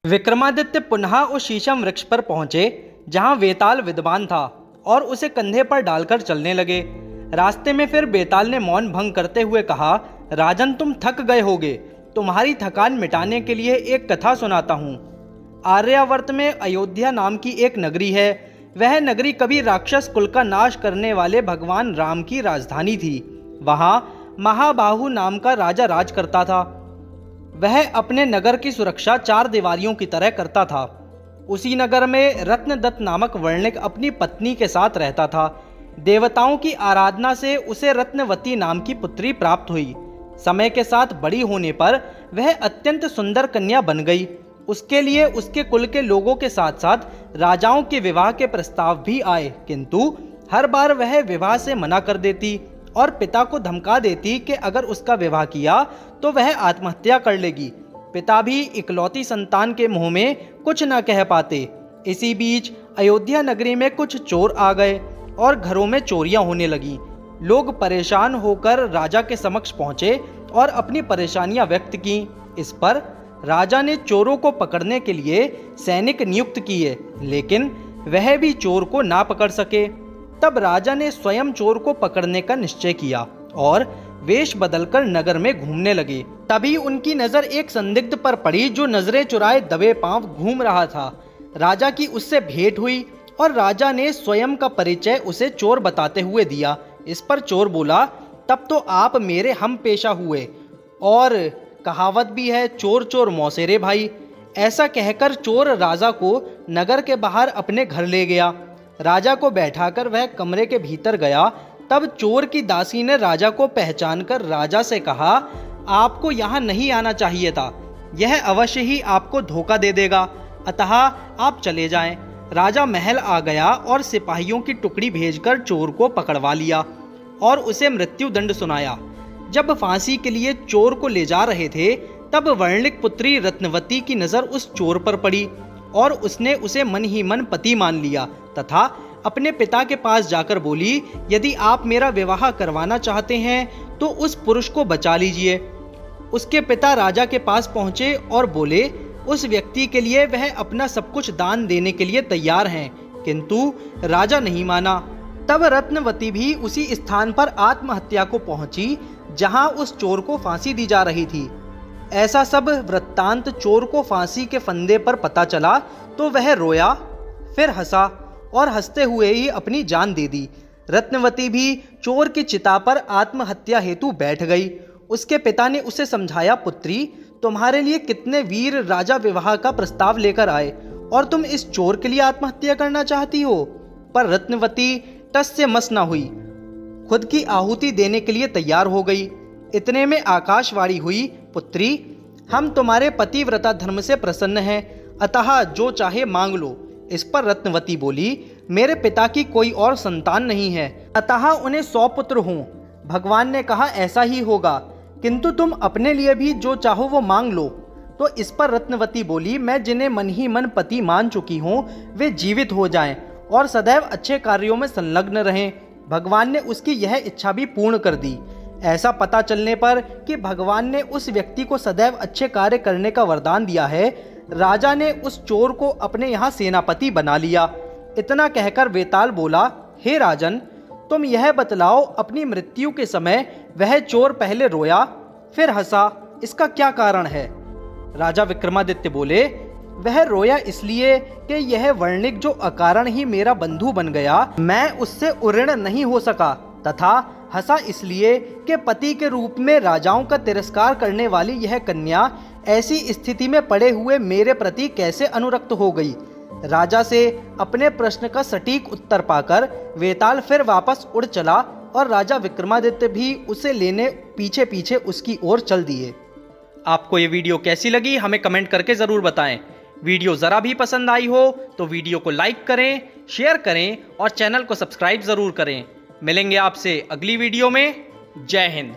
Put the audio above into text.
विक्रमादित्य पुनः उस शीशम वृक्ष पर पहुंचे जहां वेताल विद्वान था और उसे कंधे पर डालकर चलने लगे। रास्ते में फिर बेताल ने मौन भंग करते हुए कहा, राजन तुम थक गए होगे, तुम्हारी थकान मिटाने के लिए एक कथा सुनाता हूँ। आर्यावर्त में अयोध्या नाम की एक नगरी है। वह नगरी कभी राक्षस कुल का नाश करने वाले भगवान राम की राजधानी थी। वहाँ महाबाहु नाम का राजा राज करता था। वह अपने नगर की सुरक्षा चार दीवारियों की तरह करता था। उसी नगर में रत्नदत्त नामक वर्णिक अपनी पत्नी के साथ रहता था। देवताओं की आराधना से उसे रत्नवती नाम की पुत्री प्राप्त हुई। समय के साथ बड़ी होने पर वह अत्यंत सुंदर कन्या बन गई। उसके लिए उसके कुल के लोगों के साथ साथ राजाओं के विवाह के प्रस्ताव भी आए, किंतु हर बार वह विवाह से मना कर देती और पिता को धमका देती कि अगर उसका विवाह किया तो वह आत्महत्या कर लेगी। पिता भी इकलौती संतान के मुंह में कुछ न कह पाते। इसी बीच अयोध्या नगरी में कुछ चोर आ गए और घरों में चोरियां होने लगी। लोग परेशान होकर राजा के समक्ष पहुंचे और अपनी परेशानियां व्यक्त की। इस पर राजा ने चोरों को पकड़ने के लिए सैनिक नियुक्त किए, लेकिन वह भी चोर को ना पकड़ सके। तब राजा ने स्वयं चोर को पकड़ने का निश्चय किया और वेश बदलकर नगर में घूमने लगे। तभी उनकी नजर एक संदिग्ध पर पड़ी जो नजरें चुराए दबे पांव घूम रहा था। राजा की उससे भेंट हुई और राजा ने स्वयं का परिचय उसे चोर बताते हुए दिया। इस पर चोर बोला, तब तो आप मेरे हम पेशा हुए, और कहावत भी है, चोर चोर मौसेरे भाई। ऐसा कहकर चोर राजा को नगर के बाहर अपने घर ले गया। राजा को बैठाकर वह कमरे के भीतर गया। तब चोर की दासी ने राजा को पहचानकर राजा से कहा, आपको यहाँ नहीं आना चाहिए था, यह अवश्य ही आपको धोखा दे देगा, अतः आप चले जाएं। राजा महल आ गया और सिपाहियों की टुकड़ी भेजकर चोर को पकड़वा लिया और उसे मृत्यु दंड सुनाया। जब फांसी के लिए चोर को ले जा रहे थे, तब वर्णिक पुत्री रत्नवती की नजर उस चोर पर पड़ी और उसने उसे मन ही मन पति मान लिया तथा अपने पिता के पास जाकर बोली, यदि आप मेरा विवाह करवाना चाहते हैं तो उस पुरुष को बचा लीजिए। उसके पिता राजा के पास पहुंचे और बोले, उस व्यक्ति के लिए वह अपना सब कुछ दान देने के लिए तैयार हैं, किंतु राजा नहीं माना। तब रत्नवती भी उसी स्थान पर आत्महत्या को पहुंची जहां उस चोर को फांसी दी जा रही थी। ऐसा सब वृत्तांत चोर को फांसी के फंदे पर पता चला तो वह रोया, फिर हंसा और हंसते हुए ही अपनी जान दे दी। रत्नवती भी चोर की चिता पर आत्महत्या हेतु बैठ गई। उसके पिता ने उसे समझाया, पुत्री, तुम्हारे लिए कितने वीर राजा विवाह का प्रस्ताव लेकर आए और तुम इस चोर के लिए आत्महत्या करना चाहती हो। पर रत्नवती टस से मस न हुई, खुद की आहुति देने के लिए तैयार हो गई। इतने में आकाशवाणी हुई, पुत्री, हम तुम्हारे पतिव्रता धर्म से प्रसन्न हैं, अतः जो चाहे मांग लो। इस पर रत्नवती बोली, मेरे पिता की कोई और संतान नहीं है, अतः उन्हें 100 पुत्र हों। भगवान ने कहा ऐसा ही होगा, किंतु तुम अपने लिए भी जो चाहो वो मांग लो। तो इस पर रत्नवती बोली, मैं जिन्हें मन ही मन पति मान चुकी हूँ वे जीवित हो जाएं और सदैव अच्छे कार्यों में संलग्न रहें। भगवान ने उसकी यह इच्छा भी पूर्ण कर दी। ऐसा पता चलने पर कि भगवान ने उस व्यक्ति को सदैव अच्छे कार्य करने का वरदान दिया है, राजा ने उस चोर को अपने यहाँ सेनापति बना लिया। इतना कहकर वेताल बोला, हे राजन, तुम यह बतलाओ, अपनी मृत्यु के समय वह चोर पहले रोया फिर हंसा, इसका क्या कारण है? राजा विक्रमादित्य बोले, वह रोया इसलिए कि यह वर्णिक जो अकारण ही मेरा बंधु बन गया, मैं उससे उऋण नहीं हो सका, तथा हंसा इसलिए कि पति के रूप में राजाओं का तिरस्कार करने वाली यह कन्या ऐसी स्थिति में पड़े हुए मेरे प्रति कैसे अनुरक्त हो गई। राजा से अपने प्रश्न का सटीक उत्तर पाकर वेताल फिर वापस उड़ चला और राजा विक्रमादित्य भी उसे लेने पीछे पीछे उसकी ओर चल दिए। आपको ये वीडियो कैसी लगी हमें कमेंट करके ज़रूर बताएं। वीडियो ज़रा भी पसंद आई हो तो वीडियो को लाइक करें, शेयर करें और चैनल को सब्सक्राइब ज़रूर करें। मिलेंगे आपसे अगली वीडियो में। जय हिंद।